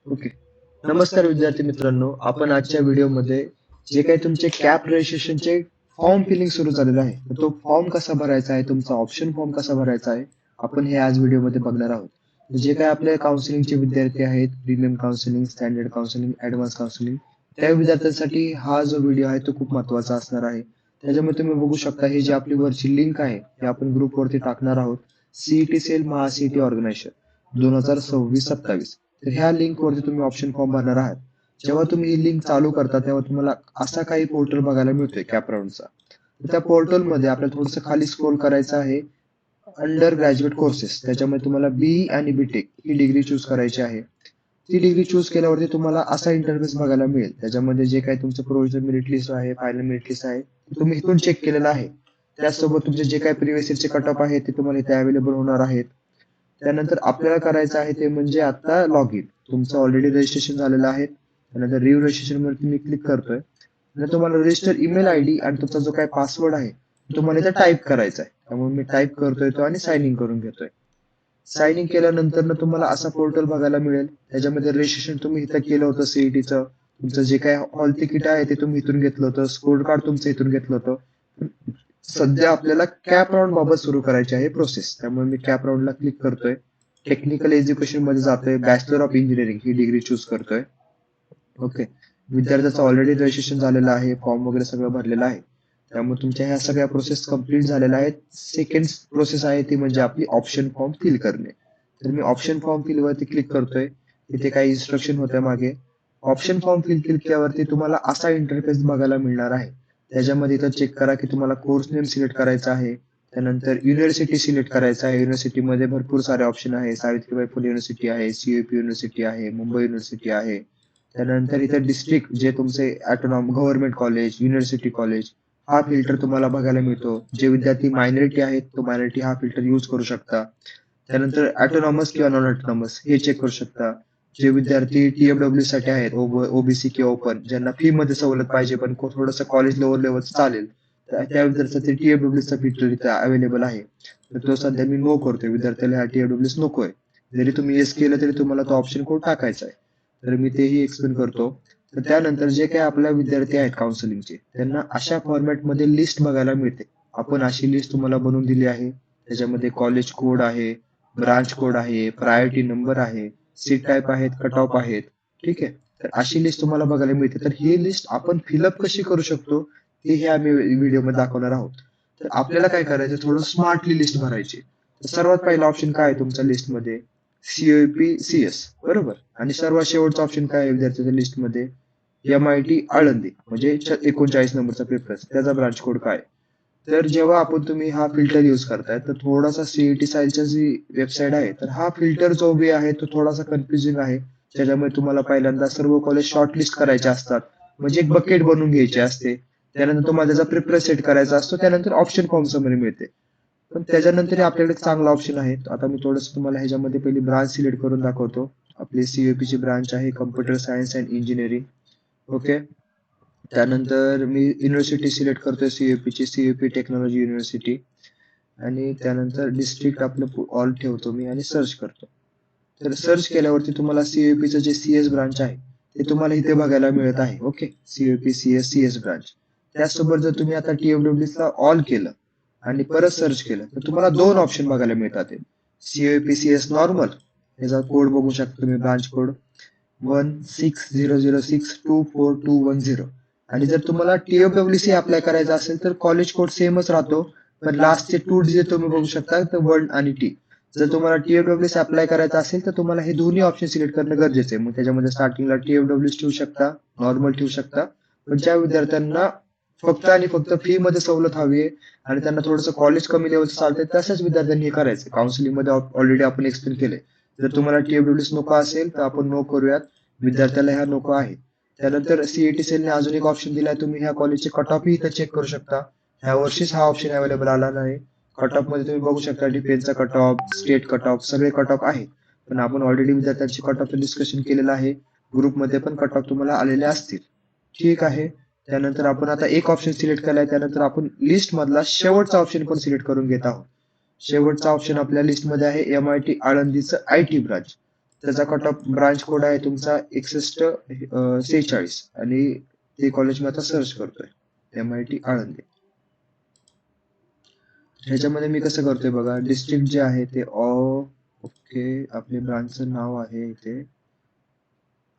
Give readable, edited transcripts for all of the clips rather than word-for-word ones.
Okay. नमस्कार विद्यार्थी मित्रांनो, आपण आजच्या व्हिडिओमध्ये जे काही तुमचे कॅप रजिस्ट्रेशनचे फॉर्म फिलिंग सुरू झालेलं आहे, तर तो फॉर्म कसा भरायचा आहे, तुमचा ऑप्शन फॉर्म कसा भरायचा आहे, आपण हे आज व्हिडिओमध्ये बघणार आहोत. तर जे काही आपले काउन्सिलिंगचे विद्यार्थी आहेत, premium counselling, standard counselling, advance counselling, त्या विद्यार्थ्यांसाठी हा जो व्हिडिओ आहे तो खूप महत्त्वाचा असणार आहे. त्याच्यामुळे तुम्ही बघू शकता, ही जी आपली वरची लिंक आहे, हे आपण ग्रुपवरती टाकणार आहोत. CET cell MahaCET organization 2026-27. तर ह्या लिंकवरती तुम्ही ऑप्शन फॉर्म भरणार आहात. जेव्हा तुम्ही ही लिंक चालू करता तेव्हा तुम्हाला असा काही पोर्टल बघायला मिळतोय कॅपराऊंडचा. तर त्या पोर्टलमध्ये आपल्याला थोडंसं खाली स्क्रोल करायचं आहे. अंडर ग्रॅज्युएट कोर्सेस त्याच्यामध्ये तुम्हाला बी आणि बीटेक ही डिग्री चूज करायची आहे. ती डिग्री चूज केल्यावरती तुम्हाला असा इंटरफेस बघायला मिळेल. त्याच्यामध्ये जे काही तुमचं प्रोव्हिजनल मेरिट लिस्ट आहे, फायनल मेरिट लिस्ट आहे, ते तुम्ही इथून चेक केलेलं आहे. त्याचसोबत तुमचे जे काही प्रिव्हियस इयरचे कट ऑफ आहेत ते तुम्हाला इथे अवेलेबल होणार आहेत. त्यानंतर आपल्याला करायचं आहे ते म्हणजे आता लॉग इन. तुमचं ऑलरेडी रजिस्ट्रेशन झालेलं आहे. त्यानंतर रिव्ह रजिस्ट्रेशन वरती मी क्लिक करतोय. आणि तुम्हाला रजिस्टर ईमेल आयडी आणि तुमचा जो काही पासवर्ड आहे तुम्हाला इथे टाईप करायचा आहे. त्यामुळे मी टाईप करतोय तो आणि साइन इन करून घेतोय. साइन इन केल्यानंतर ना तुम्हाला असा पोर्टल बघायला मिळेल. त्याच्यामध्ये रजिस्ट्रेशन तुम्ही इथं केलं होतं सीईटीचं. तुमचं जे काही हॉल तिकीट आहे ते तुम्ही इथून घेतलं होतं. स्कोर कार्ड तुमचं इथून घेतलं होतं. सध्या आपल्याला कॅप राऊंड बाबत सुरू करायची आहे प्रोसेस. त्यामुळे मी कॅप राऊंडला क्लिक करतोय. टेक्निकल एज्युकेशन मध्ये जातोय. Bachelor of engineering he degree choose करतोय. ओके. विद्यार्थ्याचं ऑलरेडी रजिस्ट्रेशन झालेलं आहे. फॉर्म वगैरे सगळं भरलेलं आहे. त्यामुळे तुमच्या ह्या सगळ्या प्रोसेस कंप्लीट झालेल्या आहेत. सेकंड प्रोसेस आहे ती म्हणजे आपली ऑप्शन फॉर्म फिल करणे. तर मी ऑप्शन फॉर्म फिल वरती क्लिक करतोय. तिथे काही इन्स्ट्रक्शन होत्या मागे. ऑप्शन फॉर्म फिल केल्यावरती तुम्हाला असा इंटरफेस बघायला मिळणार आहे. त्याच्यामध्ये इथं चेक करा की तुम्हाला कोर्स नेम सिलेक्ट करायचा आहे. त्यानंतर युनिव्हर्सिटी सिलेक्ट करायचा आहे. युनिव्हर्सिटीमध्ये भरपूर सारे ऑप्शन आहे. सावित्रीबाई फुले युनिव्हर्सिटी आहे, सीयूपी युनिव्हर्सिटी आहे, मुंबई युनिव्हर्सिटी आहे. त्यानंतर इथं डिस्ट्रिक्ट जे तुमचे गव्हर्नमेंट कॉलेज, युनिव्हर्सिटी कॉलेज हा फिल्टर तुम्हाला बघायला मिळतो. जे विद्यार्थी मायनॉरिटी आहेत तो मायनॉरिटी हा फिल्टर यूज करू शकता. त्यानंतर ऑटोनॉमस किंवा नॉन ऑटोनॉमस हे चेक करू शकता. जे विद्यार्थी टीएफडब्ल्यू साठी आहेत, ओबीसी किंवा ओपन, ज्यांना फी मध्ये सवलत पाहिजे पण थोडंसं कॉलेज लोअर लेवलचं चालेल, तर त्या विद्यार्थ्यासाठी टीएफडब्ल्यू चा फीचर इथे अवेलेबल आहे. तर तो सध्या मी नो करतोय. विद्यार्थ्याला हा टीएफडब्ल्यू नकोय. जरी तुम्ही येस केलं तरी तुम्हाला तो ऑप्शन कोड टाकायचा आहे. तर मी तेही एक्सप्लेन करतो. तर त्यानंतर जे काही आपल्या विद्यार्थी आहेत काउन्सिलिंगचे त्यांना अशा फॉर्मॅटमध्ये लिस्ट बघायला मिळते. आपण अशी लिस्ट तुम्हाला बनवून दिली आहे. त्याच्यामध्ये कॉलेज कोड आहे, ब्रांच कोड आहे, प्रायोरिटी नंबर आहे, सीट टाईप आहेत, कट ऑफ आहेत. ठीक आहे. तर अशी लिस्ट तुम्हाला बघायला मिळते. तर ही लिस्ट आपण फिलअप कशी करू शकतो ते हे आम्ही व्हिडिओमध्ये दाखवणार आहोत. तर आपल्याला काय करायचं, थोडं स्मार्टली लिस्ट भरायची. तर सर्वात पहिला ऑप्शन काय आहे तुमच्या लिस्टमध्ये, सीओपी सीएस बरोबर. आणि सर्वात शेवटचा ऑप्शन काय आहे विद्यार्थ्याच्या लिस्टमध्ये, MIT आळंदी म्हणजे 39 नंबरचा प्रेफरन्स, त्याचा ब्रांच कोड काय. तर जेव्हा तुम्ही हा फिल्टर यूज करताय तर थोडासा सीईटी साईलच्या जी वेबसाईट आहे तर हा फिल्टर जो वे आहे तो थोडासा कन्फ्युजिंग आहे. त्याच्यामुळे तुम्हाला पहिल्यांदा सर्व कॉलेज शॉर्टलिस्ट करायचे असतात. म्हणजे एक बकेट बनवून घ्यायची असते. त्यानंतर तुम्हाला त्याचा प्रेफरन्स सेट करायचा असतो. त्यानंतर ऑप्शन फॉर्म समरी मिळते. पण त्याच्यानंतर आपल्याकडे एक चांगला ऑप्शन आहे. आता मी थोडंसं तुम्हाला ह्याच्यामध्ये पहिली ब्रांच सिलेक्ट करून दाखवतो. आपली सीओपी ची ब्रांच आहे computer science and engineering. Okay. त्यानंतर मी युनिव्हर्सिटी सिलेक्ट करतोय सीयूपी ची, सीयूपी टेक्नॉलॉजी युनिव्हर्सिटी. आणि त्यानंतर डिस्ट्रिक्ट आपलं ऑल ठेवतो मी आणि सर्च करतो. तर सर्च केल्यावरती तुम्हाला सीयूपीचं जे सीएस ब्रांच आहे ते तुम्हाला इथे बघायला मिळत आहे. ओके. CUP CS branch. त्याचसोबत जर तुम्ही आता टीएफडब्ल्यू ला ऑल केलं आणि परत सर्च केलं तर तुम्हाला दोन ऑप्शन बघायला मिळतात. सीयूपी सीएस नॉर्मल, याचा कोड बघू शकता तुम्ही, ब्रांच कोड 1600624210. आणि जर तुम्हाला टीएफडब्ल्यूसी अप्लाय करायचा असेल तर कॉलेज कोड सेमच राहतो, पण लास्टचे 2 डिजिट तुम्ही बघू शकता, तर 1 आणि टी. जर तुम्हाला टीएफडब्ल्यूसी अप्लाय करायचा असेल तर तुम्हाला हे दोन्ही ऑप्शन सिलेक्ट करणं गरजेचं आहे. मग त्याच्यामध्ये स्टार्टिंगला टीएफडब्ल्यू ठेवू शकता, नॉर्मल ठेवू शकता. पण ज्या विद्यार्थ्यांना फक्त आणि फक्त फी मध्ये सवलत हवी आहे आणि त्यांना थोडंसं कॉलेज कमी लेवलचं चालतंय तशाच विद्यार्थ्यांनी हे करायचं. काउन्सिलिंग मध्ये ऑलरेडी आपण एक्सप्लेन केले. जर तुम्हाला टीएफडब्ल्यूसी नको असेल तर आपण नो करूयात. विद्यार्थ्याला ह्या नको आहे. त्यानंतर सीईटी सेलने अजून एक ऑप्शन दिलाय, तुम्ही ह्या कॉलेजचे कट ऑफ इथं चेक करू शकता. ह्या वर्षीच हा ऑप्शन अवेलेबल आला नाही. कट ऑफ मध्ये तुम्ही बघू शकता डिफेन्सचा cut off, state cut off, सगळे कट ऑफ आहे. पण आपण ऑलरेडी विद्यार्थ्यांची कट ऑफचं डिस्कशन केलेलं आहे. ग्रुपमध्ये पण कट ऑफ तुम्हाला आलेले असतील. ठीक आहे. त्यानंतर आपण आता एक ऑप्शन सिलेक्ट केलाय. त्यानंतर आपण लिस्ट मधला शेवटचा ऑप्शन पण सिलेक्ट करून घेत आहोत. शेवटचा ऑप्शन आपल्या लिस्टमध्ये आहे MIT आळंदीचं आयटी ब्रांच. त्याचा कट ऑफ ब्रांच कोड आहे तुमचा 6146 आणि ते कॉलेज मी आता सर्च करतोय MIT आळंदी. ह्याच्यामध्ये मी कसं करतोय बघा, डिस्ट्रिक्ट जे आहे ते ओके, आपले ब्रांचचं नाव आहे इथे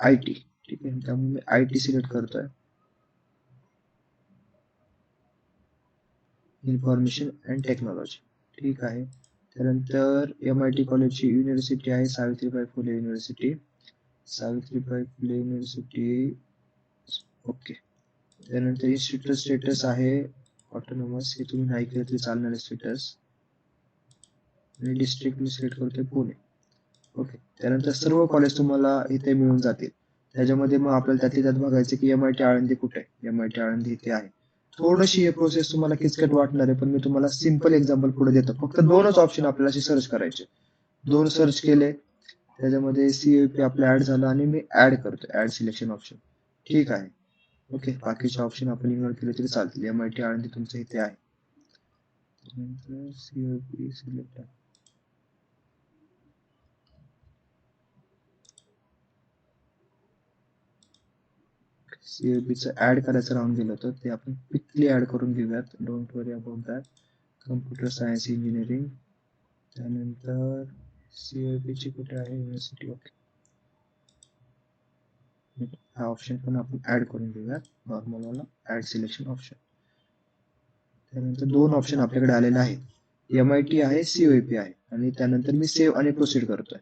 IT. ठीक आहे, त्यामुळे मी IT सिलेक्ट करतोय. Information and technology. ठीक आहे. त्यानंतर MIT कॉलेजची युनिव्हर्सिटी आहे Savitribai Phule university. Savitribai Phule university. Okay. त्यानंतर इन्स्टिट्यूट स्टेटस आहे ऑटोनॉमस, हे तुम्ही नाही केलं तरी चालणार स्टेटस. आणि डिस्ट्रिक्ट मी सिलेक्ट करतोय पुणे. ओके. त्यानंतर सर्व कॉलेज तुम्हाला इथे मिळून जातील. त्याच्यामध्ये मग आपल्याला त्यातली त्यात बघायचं की MIT आळंदी कुठे आहे. MIT आळंदी इथे आहे. थोडीशी हे प्रोसेस तुम्हाला किचकट वाटणार आहे, पण मी तुम्हाला सिंपल एक्झाम्पल पुढे देतो. फक्त दोनच ऑप्शन आपल्याला सर्च करायचे. दोन सर्च केले, त्याच्यामध्ये CAP आपलं ऍड झालं आणि मी ऍड करतो, ऍड सिलेक्शन ऑप्शन. ठीक आहे. ओके. बाकीचे ऑप्शन आपण इग्नोर केले तरी चालतील. MIT आळंदी तुमचं इथे आहे. CAP select. CAP चं ऍड करायचं राहून गेलं होतं, ते आपण क्विकली ऍड करून घेऊयात. Don't worry about that. Computer science engineering. त्यानंतर CAP ची कुठे आहे युनिव्हर्सिटी. ओके. हा ऑप्शन पण आपण ऍड करून घेऊयात. नॉर्मल वाला ऍड सिलेक्शन ऑप्शन. त्यानंतर दोन ऑप्शन आपल्याकडे आलेले आहेत. MIT आहे, CAP आहे. आणि त्यानंतर मी सेव्ह आणि प्रोसीड करतोय.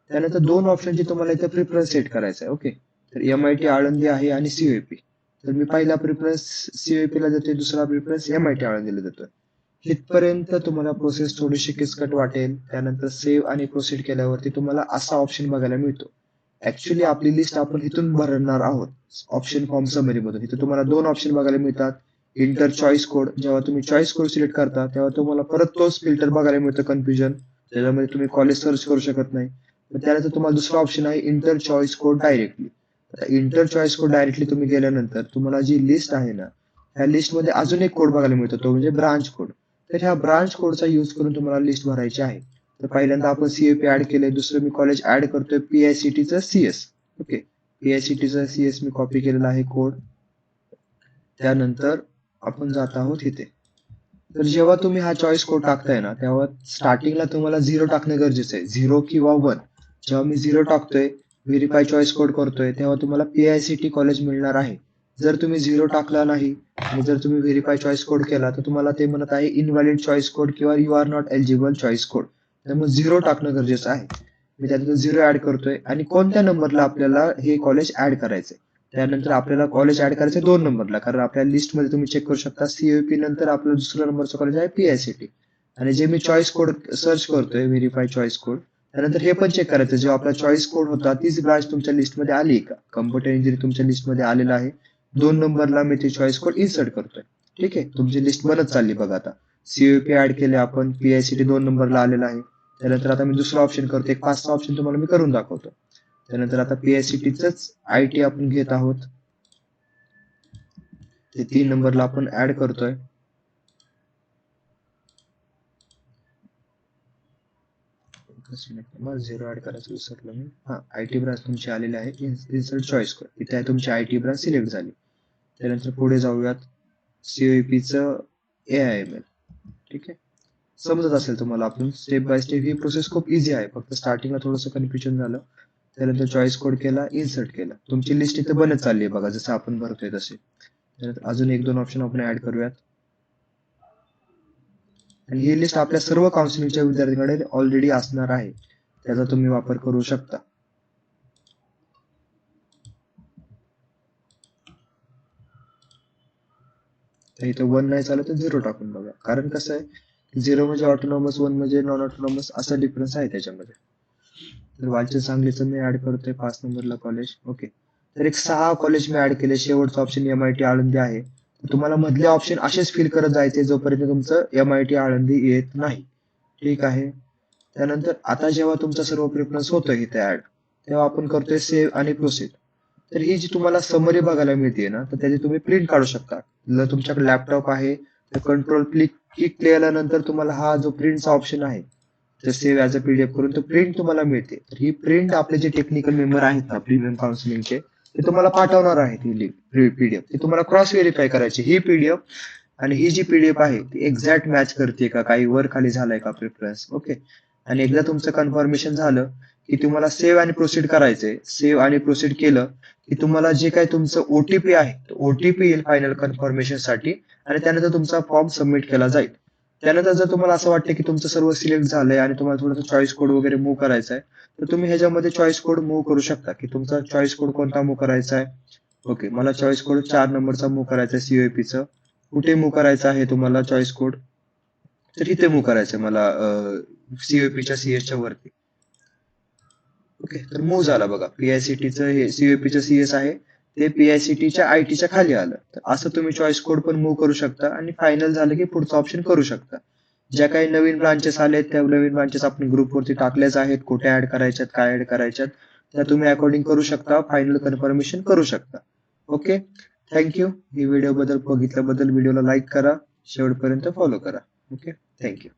त्यानंतर दोन ऑप्शनची तुम्हाला इथे प्रिफरन्स सेट करायचा आहे. ओके. तर MIT आळंदी आहे आणि CAP. तर मी पहिला प्रिफरन्स CAP ला देतोय, दुसरा प्रिफरन्स MIT आळंदीला देतोय. इथपर्यंत तुम्हाला प्रोसेस थोडीशी किचकट वाटेल. त्यानंतर सेव्ह आणि प्रोसीड केल्यावरती तुम्हाला असा ऑप्शन बघायला मिळतो. ऍक्च्युली आपली लिस्ट आपण इथून भरणार आहोत ऑप्शन फॉर्म समरी मधून. इथे तुम्हाला दोन ऑप्शन बघायला मिळतात. Inter choice code. जेव्हा तुम्ही चॉईस कोड सिलेक्ट करता तेव्हा तुम्हाला परत तोच फिल्टर बघायला मिळतो, कन्फ्युजन. त्याच्यामध्ये तुम्ही कॉलेज सर्च करू शकत नाही. त्यानंतर तुम्हाला दुसरा ऑप्शन आहे इंटर चॉईस कोड डायरेक्टली. आता इंटर चॉईस कोड डायरेक्टली तुम्ही गेल्यानंतर तुम्हाला जी लिस्ट आहे ना, ह्या लिस्ट मध्ये अजून एक कोड बघायला मिळतो, तो म्हणजे ब्रांच कोड. तर ह्या ब्रांच कोडचा यूज करून तुम्हाला लिस्ट भरायची आहे. तर पहिल्यांदा आपण CAP ऍड केले, दुसरं मी कॉलेज ऍड करतोय PICTचं CS. ओके. PICTचं CS मी कॉपी केलेला आहे कोड. त्यानंतर आपण जात आहोत इथे. तर जेव्हा तुम्ही हा चॉईस कोड टाकताय ना, तेव्हा स्टार्टिंगला तुम्हाला 0 टाकणं गरजेचं आहे. 0 किंवा 1. जेव्हा मी 0 टाकतोय, व्हेरीफाय चॉईस कोड करतोय, तेव्हा तुम्हाला PICT कॉलेज मिळणार आहे. जर तुम्ही 0 टाकला नाही आणि जर तुम्ही व्हेरीफाय चॉईस कोड केला तर तुम्हाला ते म्हणत आहे इनव्हॅलिड चॉईस कोड किंवा you are not eligible choice code. त्यामुळे 0 टाकणं गरजेचं आहे. मी त्यानंतर 0 ऍड करतोय आणि कोणत्या नंबरला आपल्याला हे कॉलेज ऍड करायचंय. त्यानंतर आपल्याला कॉलेज ऍड करायचं 2 नंबरला, कारण आपल्या लिस्ट मध्ये तुम्ही चेक करू शकता CAP नंतर आपलं दुसऱ्या नंबरचं कॉलेज आहे PICT. आणि जे मी चॉईस कोड सर्च करतोय, व्हेरीफाय चॉईस कोड, त्यानंतर हे पण चेक करायचं जेव्हा आपला चॉईस कोड होता तीच ब्रांच तुमच्या लिस्टमध्ये आली का. कम्प्युटर इंजिनिअरिंग तुमच्या लिस्टमध्ये आलेला आहे. 2 नंबरला मी ते चॉईस कोड इन्सर्ट करतोय. ठीक आहे. तुमची लिस्ट बनत चालली बघा आता. CAP ऍड केले आपण, PICT 2 नंबरला आलेला आहे. त्यानंतर आता मी दुसरा ऑप्शन करतो, एक 5-6 ऑप्शन तुम्हाला मी करून दाखवतो. त्यानंतर आता PICTच IT आपण घेत आहोत. ते 3 नंबरला आपण ऍड करतोय. मग 0 ऍड करायचं विसरलो मी. हा, IT ब्रांच तुमची आलेली आहे. Insert choice code. इथे तुमची IT ब्रांच सिलेक्ट झाली. त्यानंतर पुढे जाऊयात. CAPचं AIML. ठीक आहे. समजत असेल तुम्हाला, आपण step by step he process खूप इझी आहे. फक्त स्टार्टिंगला थोडंसं कन्फ्युजन झालं. त्यानंतर चॉईस कोड केला, इन्सर्ट केला. तुमची लिस्ट इथे बनत चालली आहे बघा, जसं आपण भरतोय तसे. त्यानंतर अजून 1-2 ऑप्शन आपण ऍड करूयात. आणि ही लिस्ट आपल्या सर्व काउन्सिलिंगच्या विद्यार्थ्यांकडे ऑलरेडी असणार आहे. त्याचा तुम्ही वापर करू शकता. तर इथे 1 नाही चालत तर 0 टाकून बघा. कारण कसं आहे, 0 म्हणजे ऑटोनॉमस, 1 म्हणजे नॉन ऑटोनॉमस, असा डिफरन्स आहे त्याच्यामध्ये. तर वालचंद सांगलीचं मी ऍड करतोय 5 नंबरला कॉलेज. ओके. तर एक 6 कॉलेज मी ऍड केले. शेवटचं ऑप्शन MIT आळंदी आहे. तुम्हाला मधले ऑप्शन असेच फिल करत जायचे जोपर्यंत तुमचं MIT आळंदी येत नाही. ठीक आहे. त्यानंतर आता जेव्हा तुमचा सर्व प्रेफरन्स होतोय इथे ऍड, तेव्हा आपण करतोय सेव्ह आणि प्रोसीड. तर ही जी तुम्हाला समरी बघायला मिळते ना, तर त्याची तुम्ही प्रिंट काढू शकता. जर तुमच्याकडे लॅपटॉप आहे तर कंट्रोल क्लिक केल्यानंतर तुम्हाला हा जो प्रिंटचा ऑप्शन आहे तर सेव्ह ॲज अ पीडीएफ करून तो प्रिंट तुम्हाला मिळते. तर ही प्रिंट आपले जे टेक्निकल मेंबर आहेत ना प्रीमियम काउन्सिलिंगचे ते तुम्हाला पाठवणार आहेत ही पीडीएफ. ती तुम्हाला क्रॉस व्हेरीफाय करायची. ही पीडीएफ आणि ही जी पीडीएफ आहे ती एक्झॅक्ट मॅच करते का, काही वर खाली झालाय का प्रेफरन्स. ओके. आणि एकदा तुमचं कन्फर्मेशन झालं की तुम्हाला सेव्ह आणि प्रोसीड करायचंय. सेव्ह आणि प्रोसीड केलं की तुम्हाला जे काही तुमचं ओटीपी आहे ओटीपी येईल फायनल कन्फर्मेशन साठी आणि त्यानंतर तुमचा फॉर्म सबमिट केला जाईल. त्यानंतर जर तुम्हाला असं वाटतं की तुमचं सर्व सिलेक्ट झालंय आणि तुम्हाला थोडंसं चॉईस कोड वगैरे मूव्ह करायचा आहे, तर तुम्ही ह्याच्यामध्ये चॉईस कोड मूव्ह करू शकता की तुमचा चॉईस कोड कोणता मूव्ह करायचा आहे. ओके, मला चॉईस कोड 4 नंबरचा मूव्ह करायचा आहे सीओपीचं. कुठे मूव्ह करायचा आहे तुम्हाला चॉईस कोड, तर इथे मूव्ह करायचं मला सीओपीच्या सीएसच्या वरती. ओके, तर मूव्ह झाला बघा. पीआयसीटीचं हे सीओपीचं सीएस आहे ते पीआयसीटीच्या आयटीच्या खाली आलं. तर असं तुम्ही चॉईस कोड पण मूव्ह करू शकता आणि फायनल झालं की पुढचं ऑप्शन करू शकता. ज्या काही नवीन ब्रांचेस आलेत त्या नवीन ब्रांचेस आपण ग्रुपवरती टाकल्याच आहेत. कुठे ऍड करायच्यात, काय ऍड करायच्यात त्या तुम्ही अकॉर्डिंग करू शकता. फायनल कन्फर्मेशन करू शकता. Okay, thank you. ही व्हिडिओ बद्दल बघितल्याबद्दल व्हिडिओला लाईक करा, शेवटपर्यंत फॉलो करा. Okay, thank you.